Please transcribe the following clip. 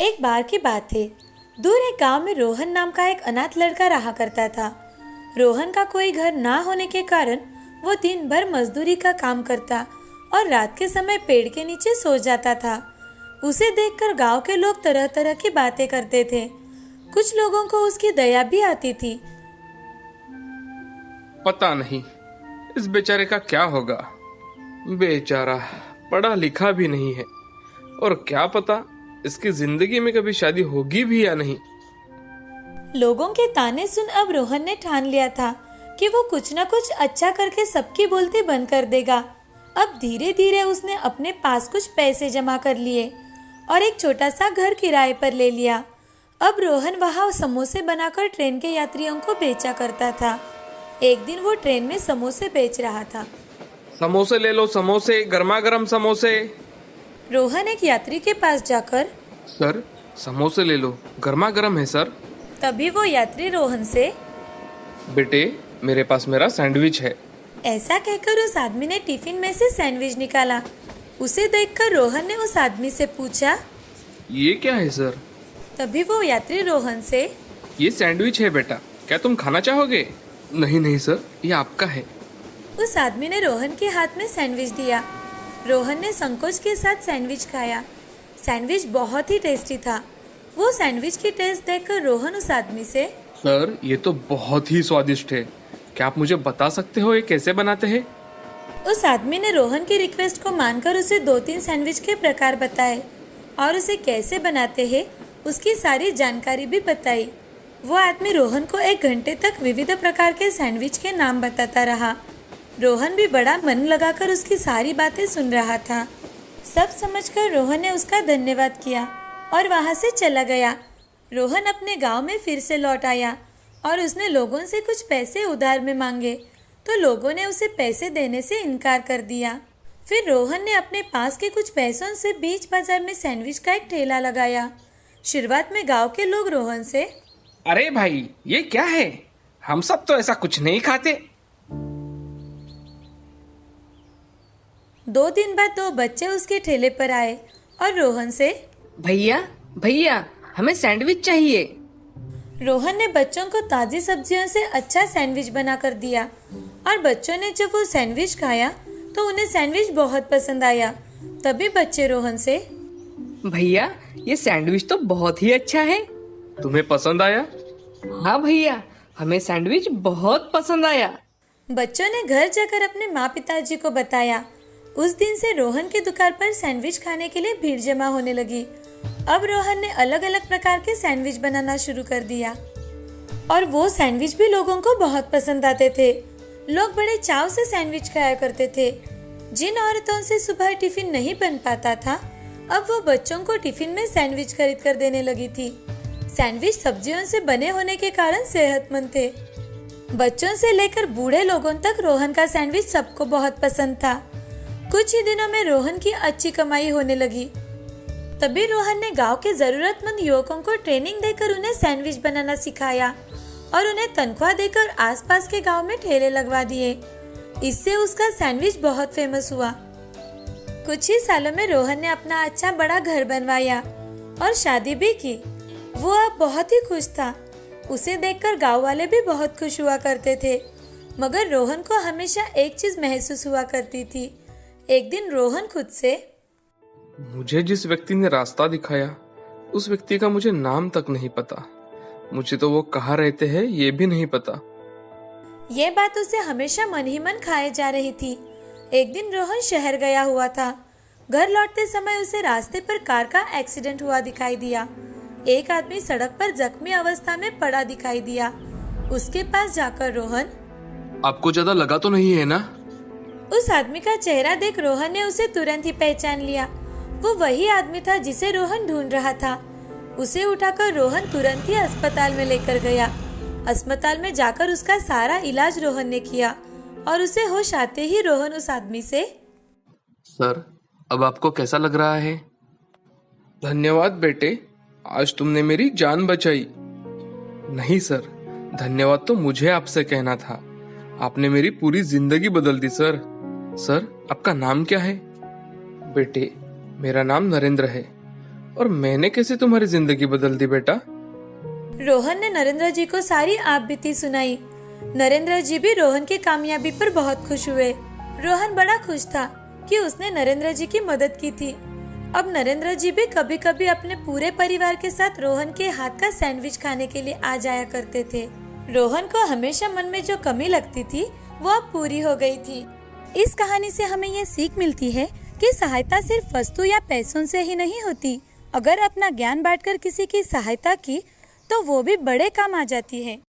एक बार की बात है। दूर एक गांव में रोहन नाम का एक अनाथ लड़का रहा करता था। रोहन का कोई घर ना होने के कारण वो दिन भर मजदूरी का काम करता और रात के समय पेड़ के नीचे सो जाता था। उसे देखकर गांव के लोग तरह तरह की बातें करते थे। कुछ लोगों को उसकी दया भी आती थी। पता नहीं इस बेचारे का क्या होगा। बेचारा पढ़ा लिखा भी नहीं है और क्या पता इसकी जिंदगी में कभी शादी होगी भी या नहीं। लोगों के ताने सुन अब रोहन ने ठान लिया था कि वो कुछ न कुछ अच्छा करके सबकी बोलती बंद कर देगा। अब धीरे धीरे उसने अपने पास कुछ पैसे जमा कर लिए और एक छोटा सा घर किराए पर ले लिया। अब रोहन वहाँ समोसे बनाकर ट्रेन के यात्रियों को बेचा करता था। एक दिन वो ट्रेन में समोसे बेच रहा था। समोसे ले लो, समोसे, गर्मा गर्म समोसे। रोहन एक यात्री के पास जाकर, सर समोसे ले लो, गर्मा गर्म है सर। तभी वो यात्री रोहन से, बेटे मेरे पास मेरा सैंडविच है। ऐसा कहकर उस आदमी ने टिफिन में से सैंडविच निकाला। उसे देखकर रोहन ने उस आदमी से पूछा, ये क्या है सर? तभी वो यात्री रोहन से, ये सैंडविच है बेटा, क्या तुम खाना चाहोगे? नहीं नहीं सर, ये आपका है। उस आदमी ने रोहन के हाथ में सैंडविच दिया। रोहन ने संकोच के साथ सैंडविच खाया। सैंडविच बहुत ही टेस्टी था। वो सैंडविच की टेस्ट देखकर रोहन उस आदमी से, सर ये तो बहुत ही स्वादिष्ट है, क्या आप मुझे बता सकते हो ये कैसे बनाते हैं? उस आदमी ने रोहन की रिक्वेस्ट को मानकर उसे 2-3 सैंडविच के प्रकार बताए और उसे कैसे बनाते हैं उसकी सारी जानकारी भी बताई। वो आदमी रोहन को 1 घंटे तक विविध प्रकार के सैंडविच के नाम बताता रहा। रोहन भी बड़ा मन लगाकर उसकी सारी बातें सुन रहा था। सब समझकर रोहन ने उसका धन्यवाद किया और वहाँ से चला गया। रोहन अपने गांव में फिर से लौट आया और उसने लोगों से कुछ पैसे उधार में मांगे तो लोगों ने उसे पैसे देने से इनकार कर दिया। फिर रोहन ने अपने पास के कुछ पैसों से बीच बाजार में सैंडविच का एक ठेला लगाया। शुरुआत में गांव के लोग रोहन से, अरे भाई ये क्या है, हम सब तो ऐसा कुछ नहीं खाते। 2 दिन बाद 2 बच्चे उसके ठेले पर आए और रोहन से, भैया भैया हमें सैंडविच चाहिए। रोहन ने बच्चों को ताज़ी सब्जियों से अच्छा सैंडविच बना कर दिया और बच्चों ने जब वो सैंडविच खाया तो उन्हें सैंडविच बहुत पसंद आया। तभी बच्चे रोहन से, भैया ये सैंडविच तो बहुत ही अच्छा है। तुम्हें पसंद आया? हाँ भैया, हमें सैंडविच बहुत पसंद आया। बच्चों ने घर जाकर अपने माँ पिताजी को बताया। उस दिन से रोहन की दुकान पर सैंडविच खाने के लिए भीड़ जमा होने लगी। अब रोहन ने अलग अलग प्रकार के सैंडविच बनाना शुरू कर दिया और वो सैंडविच भी लोगों को बहुत पसंद आते थे। लोग बड़े चाव से सैंडविच खाया करते थे। जिन औरतों से सुबह टिफिन नहीं बन पाता था, अब वो बच्चों को टिफिन में सैंडविच खरीद कर देने लगी थी। सैंडविच सब्जियों से बने होने के कारण सेहतमंद थे। बच्चों से लेकर बूढ़े लोगों तक रोहन का सैंडविच सबको बहुत पसंद था। कुछ ही दिनों में रोहन की अच्छी कमाई होने लगी। तभी रोहन ने गांव के जरूरतमंद युवकों को ट्रेनिंग देकर उन्हें सैंडविच बनाना सिखाया और उन्हें तनख्वाह देकर आसपास के गांव में ठेले लगवा दिए। इससे उसका सैंडविच बहुत फेमस हुआ। कुछ ही सालों में रोहन ने अपना अच्छा बड़ा घर बनवाया और शादी भी की। वो अब बहुत ही खुश था। उसे देखकर गांव वाले भी बहुत खुश हुआ करते थे। मगर रोहन को हमेशा एक चीज महसूस हुआ करती थी। एक दिन रोहन खुद से, मुझे जिस व्यक्ति ने रास्ता दिखाया उस व्यक्ति का मुझे नाम तक नहीं पता। मुझे तो वो कहाँ रहते हैं ये भी नहीं पता। ये बात उसे हमेशा मन ही मन खाए जा रही थी। एक दिन रोहन शहर गया हुआ था। घर लौटते समय उसे रास्ते पर कार का एक्सीडेंट हुआ दिखाई दिया। एक आदमी सड़क पर जख्मी अवस्था में पड़ा दिखाई दिया। उसके पास जाकर रोहन, आपको ज्यादा लगा तो नहीं है ना? उस आदमी का चेहरा देख रोहन ने उसे तुरंत ही पहचान लिया। वो वही आदमी था जिसे रोहन ढूंढ रहा था। उसे उठाकर रोहन तुरंत ही अस्पताल में लेकर गया। अस्पताल में जाकर उसका सारा इलाज रोहन ने किया और उसे होश आते ही रोहन उस आदमी से, सर अब आपको कैसा लग रहा है? धन्यवाद बेटे, आज तुमने मेरी जान बचाई। नहीं सर, धन्यवाद तो मुझे आपसे कहना था। आपने मेरी पूरी जिंदगी बदल दी सर। सर आपका नाम क्या है? बेटे मेरा नाम नरेंद्र है। और मैंने कैसे तुम्हारी जिंदगी बदल दी बेटा? रोहन ने नरेंद्र जी को सारी आप बीती सुनाई। नरेंद्र जी भी रोहन की कामयाबी पर बहुत खुश हुए। रोहन बड़ा खुश था कि उसने नरेंद्र जी की मदद की थी। अब नरेंद्र जी भी कभी कभी अपने पूरे परिवार के साथ रोहन के हाथ का सैंडविच खाने के लिए आ जाया करते थे। रोहन को हमेशा मन में जो कमी लगती थी वो अब पूरी हो गई थी। इस कहानी से हमें ये सीख मिलती है कि सहायता सिर्फ वस्तु या पैसों से ही नहीं होती। अगर अपना ज्ञान बांटकर किसी की सहायता की तो वो भी बड़े काम आ जाती है।